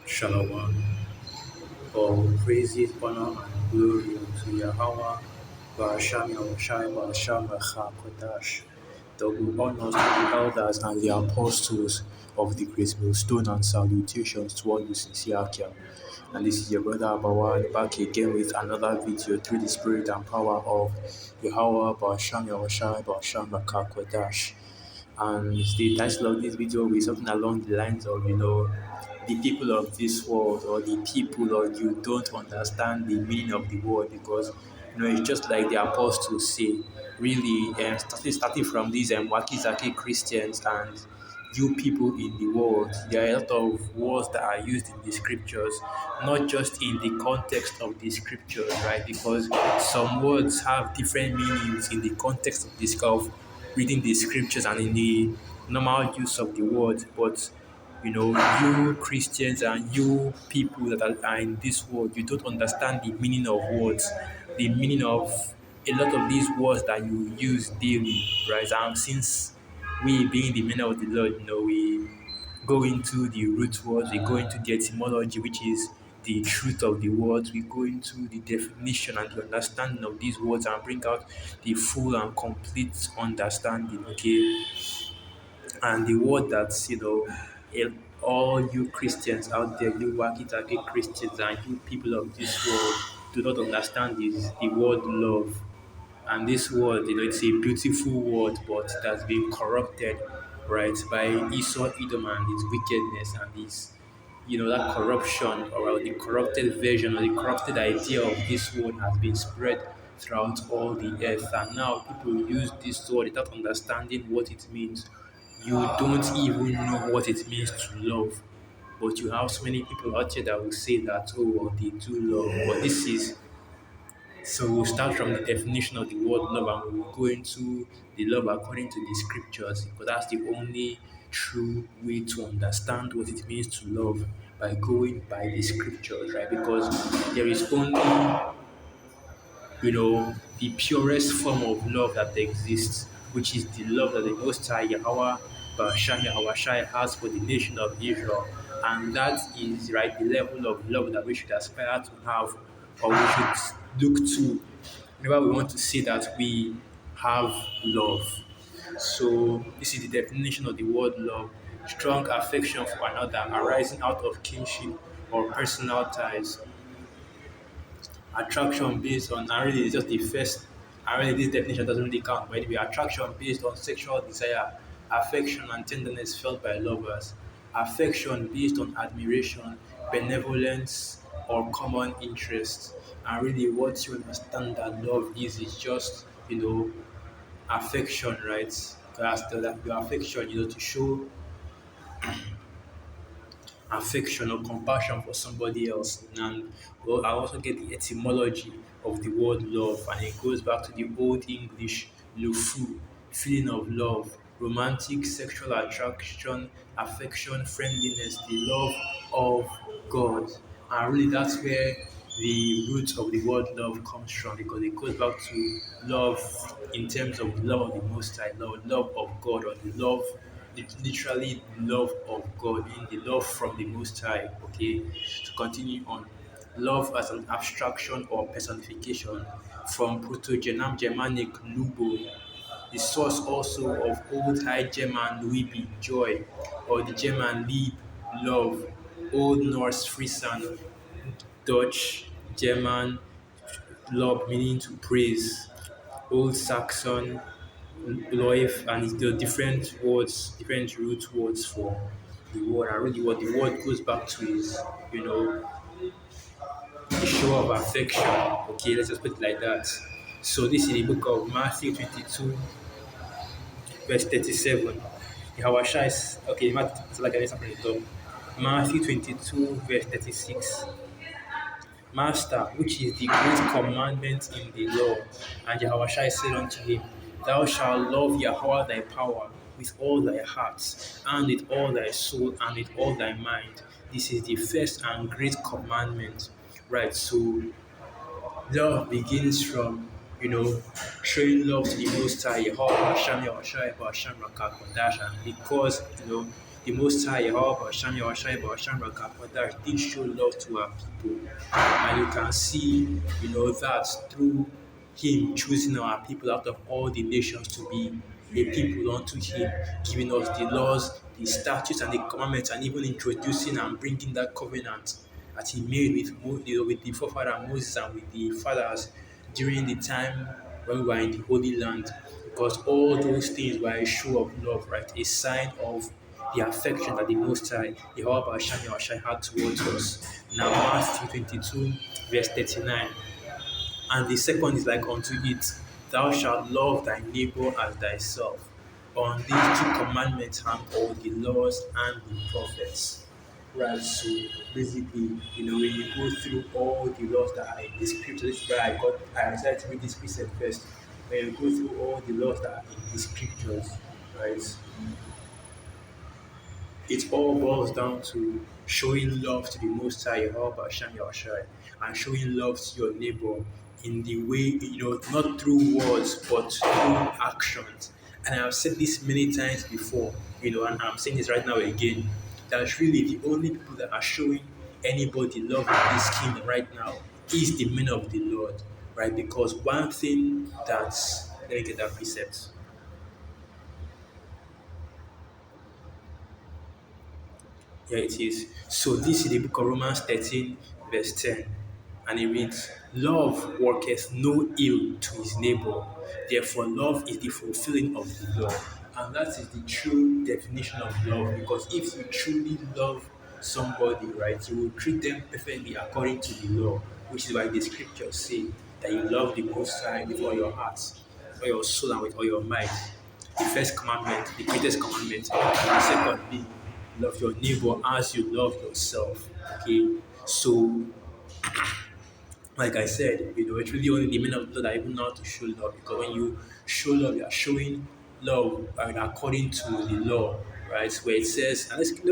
Shalom. All praises, honor, and glory unto Yahweh, Barasham Yahushai, Barasham Kodash. Double honors to the elders and the apostles of the Great Millstone, and salutations to all you sincere Akia. And this is your brother Abawan back again with another video through the spirit and power of Yahweh, Barasham Yahushai, Barasham Kodash. And the title of this video will be something along the lines of, the people of this world, or the people, or you don't understand the meaning of the word, because it's just like the apostles say, really, starting from these wacky Christians and you people in the world, there are a lot of words that are used in the scriptures, not just in the context of the scriptures, right? Because some words have different meanings in the context of this of reading the scriptures and in the normal use of the word. But you Christians and you people that are in this world, you don't understand the meaning of words, the meaning of a lot of these words that you use daily, right? And since we being the men of the Lord, we go into the root words, we go into the etymology, which is the truth of the words, we go into the definition and the understanding of these words and bring out the full and complete understanding, okay? And the word that, all you Christians out there, you wacky Christians and you people of this world do not understand is the word love. And this word, it's a beautiful word, but it has been corrupted, right, by Esau, Edom, and his wickedness and his, that corruption, or the corrupted version or the corrupted idea of this word has been spread throughout all the earth. And now people use this word without understanding what it means. You don't even know what it means to love. But you have so many people out here that will say that, oh, well, they do love. But this is so we'll start from the definition of the word love and we'll go into the love according to the scriptures, because that's the only true way to understand what it means to love, by going by the scriptures, right? Because there is only, the purest form of love that exists, which is the love that the Most High Yahweh Basham Yahweh Shai has for the nation of Israel. And that is, right, the level of love that we should aspire to have, or we should look to whenever we want to say that we have love. So, this is the definition of the word love: strong affection for another arising out of kinship or personal ties, attraction based on, and really it's just the first, and really this definition doesn't really count, but anyway, attraction based on sexual desire, affection and tenderness felt by lovers, affection based on admiration, benevolence, or common interest. And really what you understand that love is just, affection, right? That's the affection, to show affection or compassion for somebody else. And well, I also get the etymology of the word love, and it goes back to the Old English lufu, feeling of love, romantic sexual attraction, affection, friendliness, the love of God. And really, that's where the root of the word love comes from, because it goes back to love in terms of the love of the Most High, love of God, or the love, literally love of God, being the love from the Most High. Okay, to continue on, love as an abstraction or personification, from Proto-Germanic "lubo," the source also of Old High German "liebe," joy, or the German "lieb," love, Old Norse "friesen," Dutch, German "lob," meaning to praise, Old Saxon "loif," and the different words, different root words for the word. And really what the word goes back to is, the show of affection. Okay, let's just put it like that. So this is the book of Matthew 22, verse 37. The Hawashai is, okay, Matthew, it's like I need something at the top. Matthew 22, verse 36. Master, which is the great commandment in the law? And Jehoshua said unto him, Thou shalt love Yahweh thy power with all thy heart, and with all thy soul, and with all thy mind. This is the first and great commandment. Right, so love begins from, showing love to the Most High, Yahweh Hashem, Yahushua, Hashem, Rakakodash, and because, the Most High, Yahweh Hashem, Yahweh Hashem, Rakakwadash, did show love to our people. And you can see, that through Him choosing our people out of all the nations to be a people unto Him, giving us the laws, the statutes, and the commandments, and even introducing and bringing that covenant that He made with the forefather Moses and with the fathers during the time when we were in the Holy Land. Because all those things were a show of love, right? A sign of the affection that the Most High, Yahweh Hashem Yahweh had towards us. Now, Matthew 22, verse 39. And the second is like unto it, thou shalt love thy neighbor as thyself. On these two commandments hang all the laws and the prophets. Right, so basically, when you go through all the laws that are in the scripture, this is where I decided to read this precept first. When you go through all the laws that are in the scriptures, right, it all boils down to showing love to the Most High, Yahweh Hashem Yahweh, and showing love to your neighbor in the way, not through words, but through actions. And I've said this many times before, and I'm saying this right now again, that really the only people that are showing anybody love in this kingdom right now is the men of the Lord, right? Because one thing that's, let me get that precept. Here it is. So this is the book of Romans 13, verse 10. And it reads, love worketh no ill to his neighbor. Therefore, love is the fulfilling of the law. And that is the true definition of love. Because if you truly love somebody, right, you will treat them perfectly according to the law. Which is why the scriptures say that you love the Most High with all your heart, with all your soul, and with all your mind. The first commandment, the greatest commandment, and the second being, love your neighbor as you love yourself. Okay, so like I said, it's really only the men of God that even know how to show love. Because when you show love, you are showing love according to the law, right? Where it says, and let's start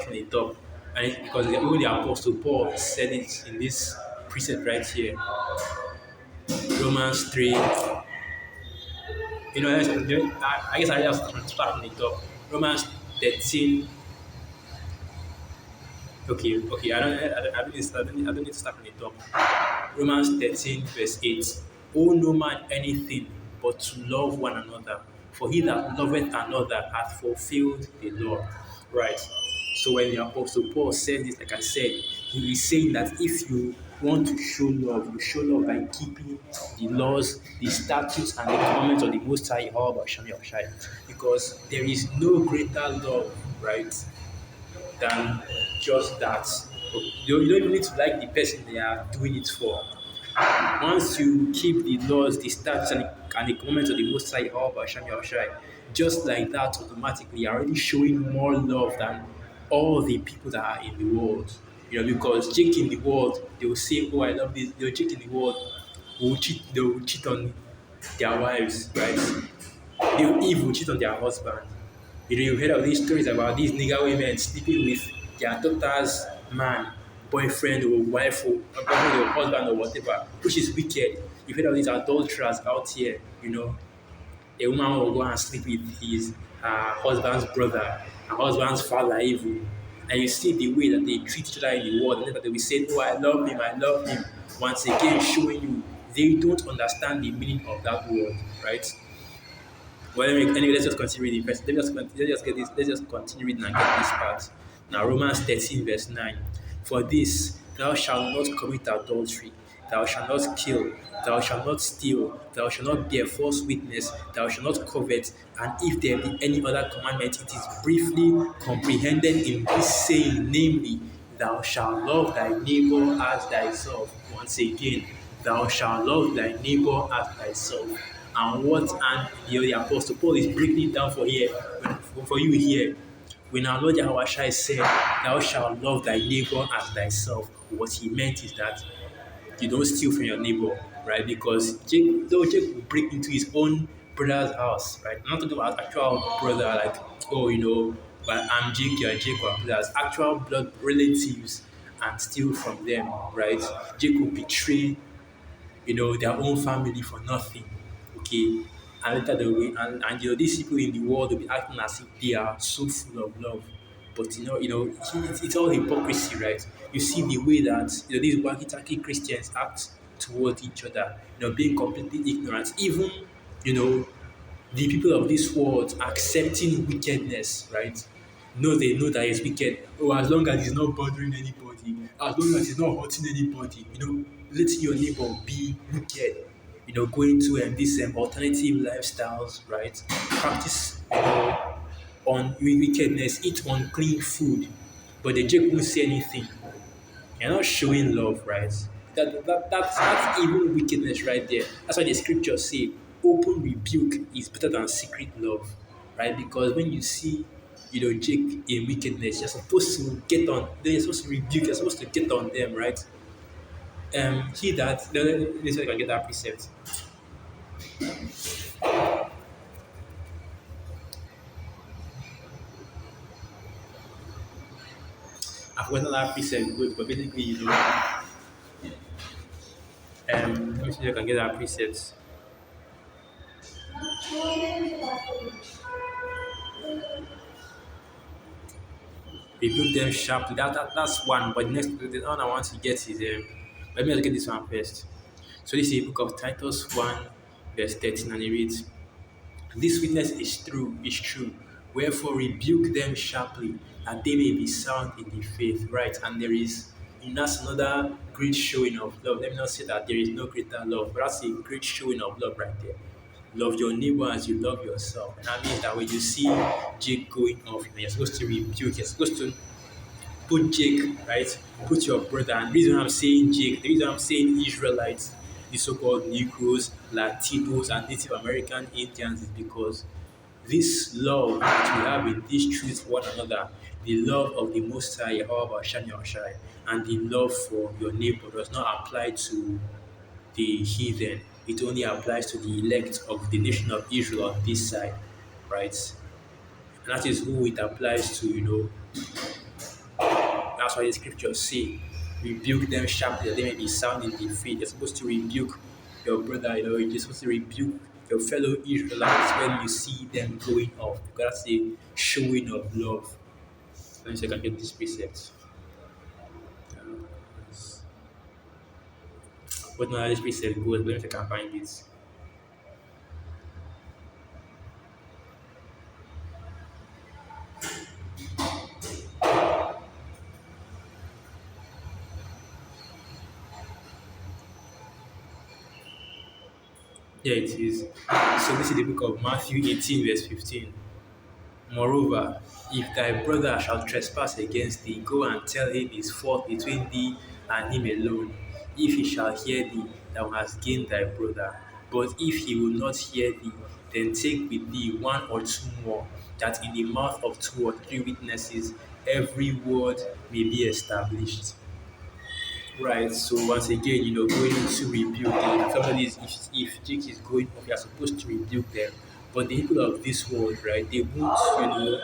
from the top. And because even the Apostle Paul said it in this precept right here, Romans 3. I guess I just start from the top. Romans 13. Okay. I don't need to start from the top. Romans 13, verse 8. Owe no man anything but to love one another. For he that loveth another hath fulfilled the law. Right. So when the Apostle Paul said this, like I said, he is saying that if you want to show love, you show love by keeping the laws, the statutes, and the commandments of the Most High, because there is no greater love, right, than just that. You don't even need to like the person they are doing it for. Once you keep the laws, the statutes, and the commandments of the Most High, just like that, automatically, you're already showing more love than all the people that are in the world. Because Jake in the world, they will say, oh, I love this. Jake in the world they will cheat on their wives, right? Eve will cheat on their husband. You've heard of these stories about these nigger women sleeping with their daughter's man, boyfriend or wife or boyfriend or husband or whatever, which is wicked. You've heard of these adulterers out here, A woman will go and sleep with his husband's brother, her husband's father even. And you see the way that they treat each other in the world, and that they will say, oh, I love him. Once again, showing you they don't understand the meaning of that word, right? Well, anyway, let's just continue reading first. Let's just continue reading and get this part. Now, Romans 13, verse 9. For this, thou shalt not commit adultery, thou shalt not kill, thou shalt not steal, thou shalt not bear false witness, thou shalt not covet, and if there be any other commandment, it is briefly comprehended in this saying, namely, thou shalt love thy neighbor as thyself. Once again, thou shalt love thy neighbor as thyself. And the Apostle Paul is breaking it down for you here. When our Lord Yahweh said, thou shalt love thy neighbor as thyself, what he meant is that you don't steal from your neighbor, right? Because Jake will break into his own brother's house, right? I'm not talking about actual brother, like, but I'm Jake, you're Jake, or brothers, actual blood relatives, and steal from them, right? Jake will betray, their own family for nothing. Okay, And later they will, and these people in the world will be acting as if they are so full of love. But it's all hypocrisy, right? You see the way that these wacky Christians act towards each other, being completely ignorant. Even you know the people of this world accepting wickedness, right? No, they know that it's wicked. Oh, as long as it's not bothering anybody, as long as it's not hurting anybody, letting your neighbor be wicked, go into these alternative lifestyles, right? Practice, on wickedness, eat unclean food, but the Jake won't say anything. You're not showing love, right? That's even wickedness right there. That's why the scriptures say open rebuke is better than secret love, right? Because when you see, Jake in wickedness, you're supposed to get on. Then you're supposed to rebuke. You're supposed to get on them, right? He that. This way I can get that precept. I've forgotten that precept good, but basically, let me see if I can get that precept. Rebuke them sharply. That's one. But the one I want to get is let me just get this one first. So this is the book of Titus 1, verse 13, and it reads, this witness is true. Wherefore rebuke them sharply, that they may be sound in the faith. Right, and that's another great showing of love. Let me not say that there is no greater love, but that's a great showing of love right there. Love your neighbor as you love yourself. And that means that when you see Jake going off, you're supposed to rebuke, you're supposed to put Jake, right? Put your brother. And the reason I'm saying Jake, the reason I'm saying Israelites, the so-called Negroes, Latinos, and Native American Indians is because this love that we have in this truth for one another, the love of the Most High, Yahweh Hashem Yahushai, and the love for your neighbor does not apply to the heathen. It only applies to the elect of the nation of Israel on this side, right? And that is who it applies to, That's why the scriptures say, rebuke them sharply that they may be sound in the faith. You're supposed to rebuke your brother, you're supposed to rebuke your fellow Israelites when you see them going off. Because that's a showing of love. Let me see if I can get this precept. But now this precept goes, let me see if I can find it. Yeah, it is. So this is the book of Matthew 18, verse 15. Moreover, if thy brother shall trespass against thee, go and tell him his fault between thee and him alone. If he shall hear thee, thou hast gained thy brother. But if he will not hear thee, then take with thee one or two more, that in the mouth of two or three witnesses every word may be established. Right. So once again, going into rebuke them. If somebody if Jake is going off, you're supposed to rebuke them. But the people of this world, right, they won't,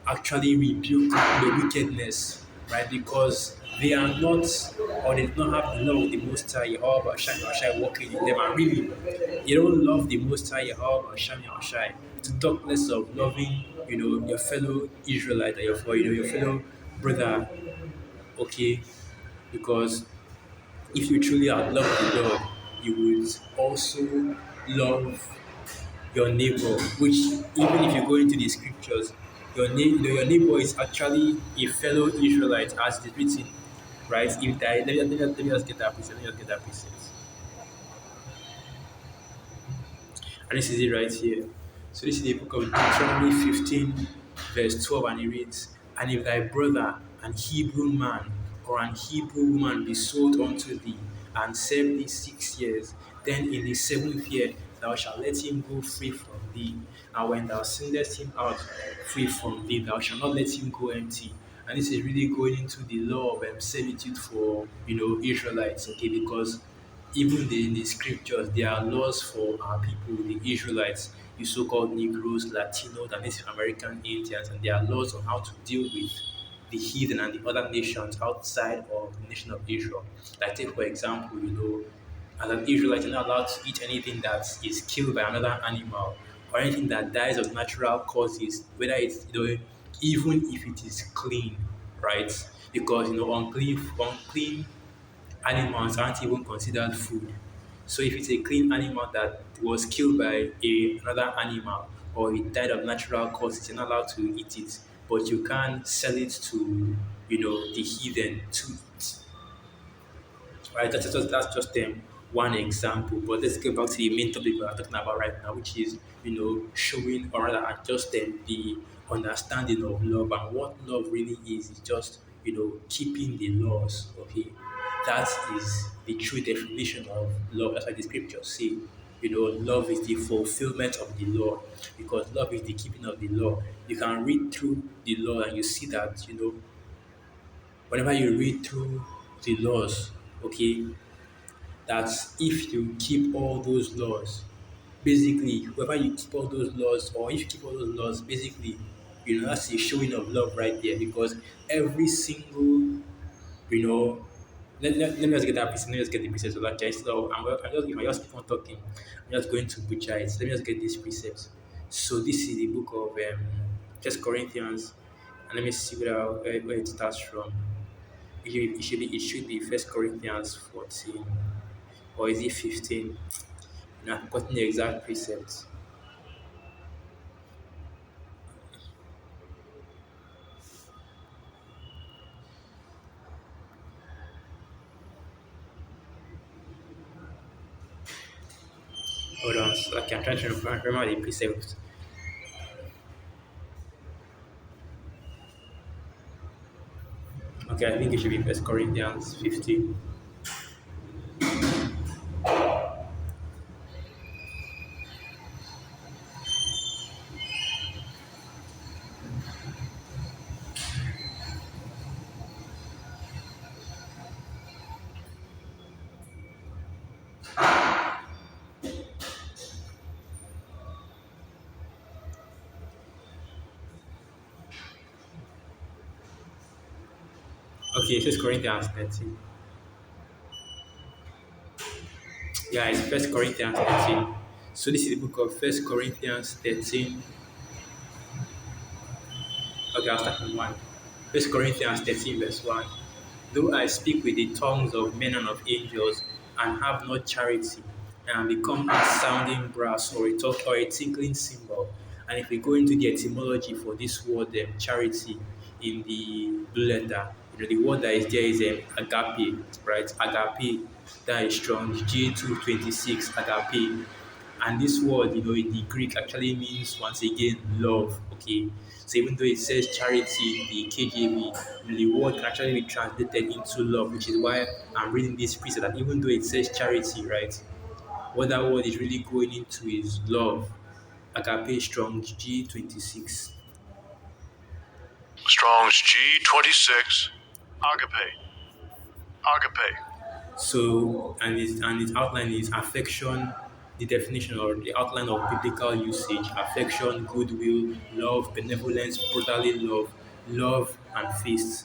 actually rebuke the wickedness, right? Because they are not, or they do not have the love of the Most High Yahweh Shai working in them. And really, they don't love the Most High Yahweh Shai. To talk less of loving, your fellow Israelite, or your fellow brother. Okay, because if you truly have loved the Lord, you would also love your neighbor, which even if you go into the scriptures, your neighbor is actually a fellow Israelite as it is written, right? If that, let me just get that precept. Let me just get that precept. And this is it right here. So this is the book of Deuteronomy 15, verse 12, and it reads, and if thy brother, an Hebrew man, or an Hebrew woman be sold unto thee, and serve thee 6 years, then in the 7th year thou shalt let him go free from thee. And when thou sendest him out free from thee, thou shalt not let him go empty. And this is really going into the law of servitude for Israelites, okay? Because even in the scriptures, there are laws for our people, the Israelites, the so-called Negroes, Latinos, and Native American Indians, and there are laws on how to deal with the heathen and the other nations outside of the nation of Israel. Like take for example, As an Israelite, you're not allowed to eat anything that is killed by another animal or anything that dies of natural causes, whether it's even if it is clean, right? Because unclean animals aren't even considered food. So if it's a clean animal that was killed by another animal or it died of natural causes, you're not allowed to eat it. But you can sell it to the heathen to eat. Right, that's just one example. But let's get back to the main topic we are talking about right now, which is showing or rather adjusting the understanding of love and what love really is just keeping the laws. Okay, that is the true definition of love. That's why the scriptures say. Love is the fulfillment of the law because love is the keeping of the law. You can read through the law and you see that, whenever you read through the laws, okay, that if you keep all those laws, basically, whoever you keep all those laws, or if you keep all those laws, basically, that's a showing of love right there because every single, you know, let me just get that piece, let me just get the precepts of that church. So if I just keep on talking, I'm just going to butcher it. Let me just get these precepts. So this is the book of First Corinthians, and let me see where it starts from. It should be First Corinthians 14, or is it 15? And I've gotten the exact precept. Hold on, so, okay, I'm trying to remember the precept. Okay, I think it should be First Corinthians 15. Okay, it says Corinthians 13. Yeah, it's First Corinthians 13. So this is the book of First Corinthians 13. Okay, I'll start from 1. First Corinthians 13, verse 1. Though I speak with the tongues of men and of angels, and have not charity, and become a sounding brass or a tinkling cymbal. And if we go into the etymology for this word, charity, in the blue letter, the word that is there is agape, right? Agape, that is strong. G226, agape. And this word, in the Greek actually means once again love. Okay. So even though it says charity in the KJV, the word can actually be translated into love, which is why I'm reading this precept that even though it says charity, right? What that word is really going into is love. Agape strong G26. Strong's G26. Agape. Agape. So, and its outline is affection, the definition or the outline of biblical usage: affection, goodwill, love, benevolence, brotherly love, love, and faith.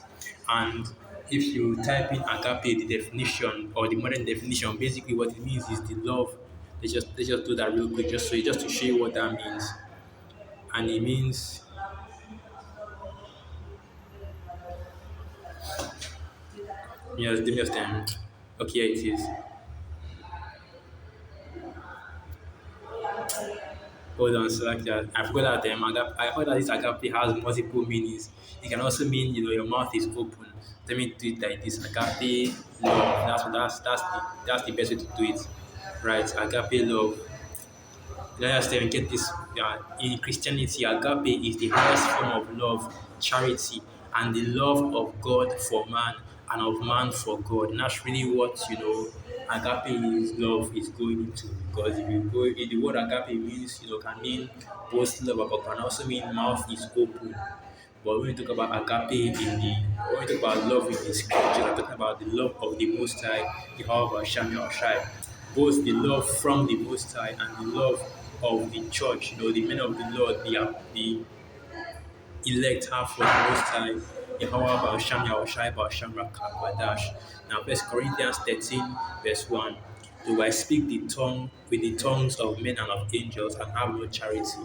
And if you type in agape, the definition or the modern definition, basically what it means is the love. Let's just do that real quick, just to show you what that means. And it means, yes, give me just okay, here it is. Hold on, so like that. I forgot that I heard that this agape has multiple meanings. It can also mean your mouth is open. Let me do it like this: agape love. That's the best way to do it, right? Agape love. Let us get this. In Christianity, agape is the highest form of love, charity, and the love of God for man and of man for God. And that's really what agape is love is going into. Because if you go, if the word agape means can mean both love, but can also mean mouth is open. But when we talk about agape when we talk about love in the scripture, we're talking about the love of the Most High, the Jehovah Shammah Shai. Both the love from the Most High and the love of the church, the men of the Lord, the elect have for the Most High, Jehovah Shammah Shai Shamra Kabadash. Now, First Corinthians 13, verse 1. Though I speak the tongue with the tongues of men and of angels and have no charity,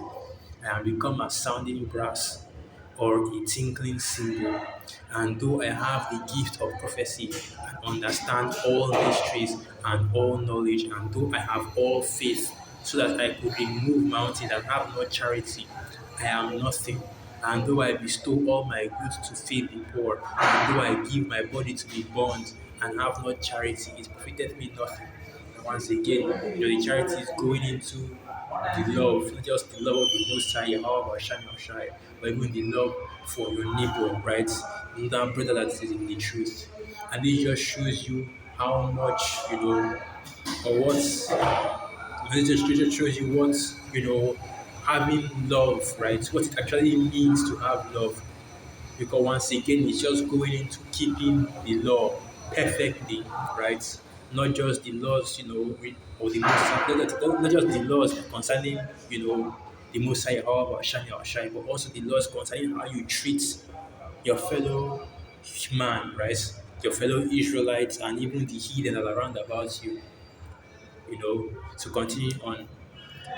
I am become a sounding brass or a tinkling cymbal. And though I have the gift of prophecy and understand all mysteries and all knowledge, and though I have all faith so that I could remove mountains and have no charity, I am nothing. And though I bestow all my goods to feed the poor, and though I give my body to be burned and have not charity, it profiteth me nothing. And once again, the charity is going into the love, not just the love of the Most High, Yahweh, Hashem, Shai, but even the love for your neighbor, right? That brother that is in the truth. And it just shows you how much, or it just shows you what, having love, right? What it actually means to have love. Because once again, it's just going into keeping the law perfectly, right? Not just the laws, or the most, not just the laws concerning, the Most High, however, shine, but also the laws concerning how you treat your fellow man, right? Your fellow Israelites and even the heathen that are around about you, to continue on.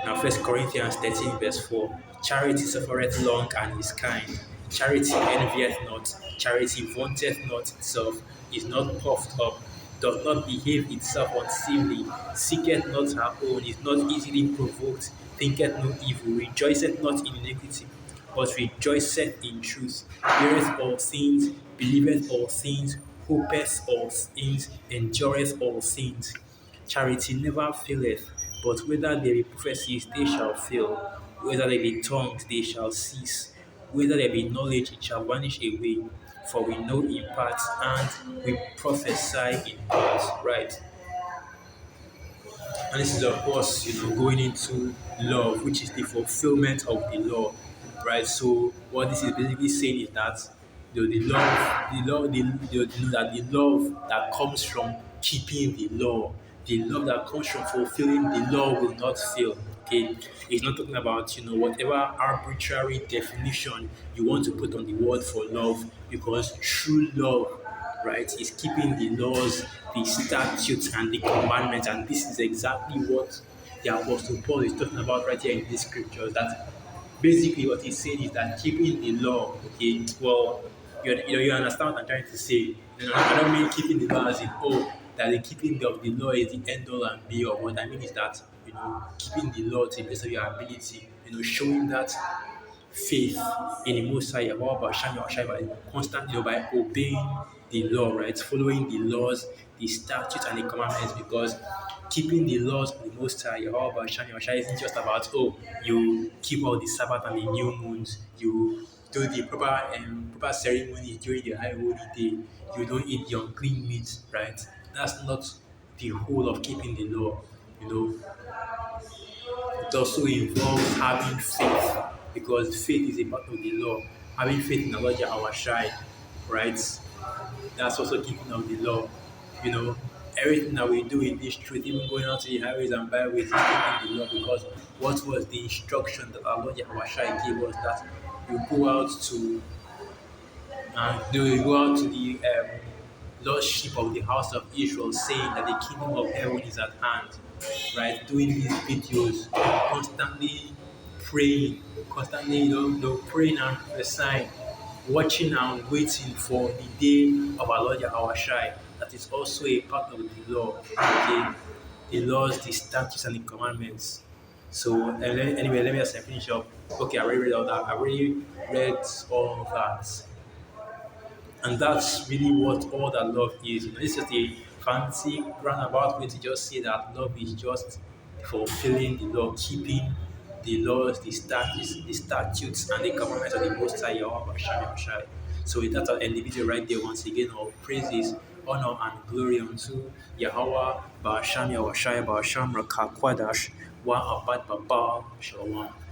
Now, First Corinthians 13, verse 4. Charity suffereth long and is kind. Charity envieth not. Charity vaunteth not itself, is not puffed up, doth not behave itself unseemly, seeketh not her own, is not easily provoked, thinketh no evil, rejoiceth not in iniquity, but rejoiceth in truth, heareth all things, believeth all things, hopeth all things, endureth all things. Charity never faileth, but whether there be prophecies, they shall fail. Whether there be tongues, they shall cease. Whether there be knowledge, it shall vanish away. For we know in part, and we prophesy in part. Right? And this is, of course, going into love, which is the fulfillment of the law, right? So what this is basically saying is that that the love that comes from keeping the law, the love that comes from fulfilling the law will not fail. Okay, it's not talking about whatever arbitrary definition you want to put on the word for love, because true love, right, is keeping the laws, the statutes, and the commandments. And this is exactly what the Apostle Paul is talking about right here in these scriptures. That basically what he's saying is that keeping the law, okay, well, you understand what I'm trying to say. I don't mean keeping the law as in, that the keeping of the law is the end all and be all. What I mean is that, keeping the law to the best of your ability, showing that faith in the Most High, by constantly by obeying the law, right? Following the laws, the statutes, and the commandments, because keeping the laws of the Most High, by isn't just about, you keep all the Sabbath and the new moons, you do the proper ceremonies during the high holy day, you don't eat the unclean meat, right? That's not the whole of keeping the law, you know. It also involves having faith, because faith is a part of the law. Having faith in the Lord our Shai, right? That's also keeping of the law. You know, everything that we do in this truth, even going out to the highways and byways, is keeping the law, because what was the instruction that our Lord our Shai gave us, that you go out to the lordship of the house of Israel, saying that the kingdom of heaven is at hand, right? Doing these videos, constantly praying, constantly, praying and prophesying, watching and waiting for the day of our Lord Yahweh Shai. That is also a part of the law, okay? The laws, the statutes, and the commandments. So, anyway, let me just finish up. Okay, I already read all that. I already read all that. And that's really what all that love is. This is a fancy roundabout way to just say that love is just fulfilling the law, keeping the laws, the statutes, and the commandments of the Most High Yahweh Shai. So with that, I'll end the video right there. Once again, all praises, honor, and glory unto Yahweh Ba'asham Yahweh Shai Ba'asham Rakakwadash Wa Abad Baba Shalom.